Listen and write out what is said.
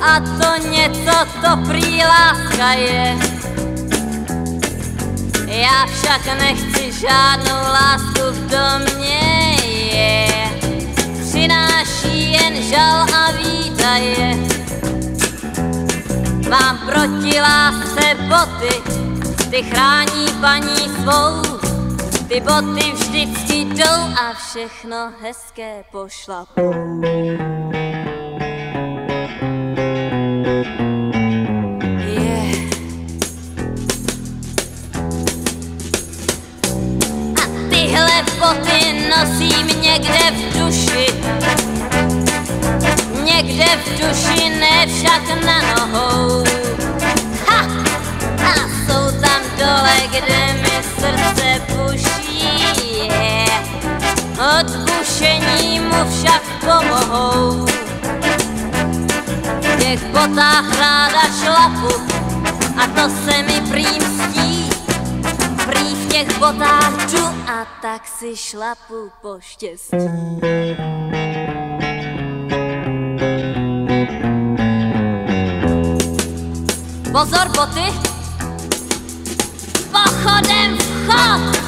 a to něco, to prý láska je. Já však nechci žádnou lásku, v domě je. Přináší jen žal a výdaje. Mám proti lásce boty, ty chrání paní svou. Ty boty vždycky jdou a všechno hezké pošlapou. A tyhle boty nosím někde v duši. Někde v duši, ne však na nohou. Ha! A jsou tam dole, kde mi srdce buší. Od bušení mu však pomohou. V těch botách ráda šlapu a to se mi prý mstí. Prý v těch botách jdu a tak si šlapu po štěstí. Pozor boty, pochodem vchod!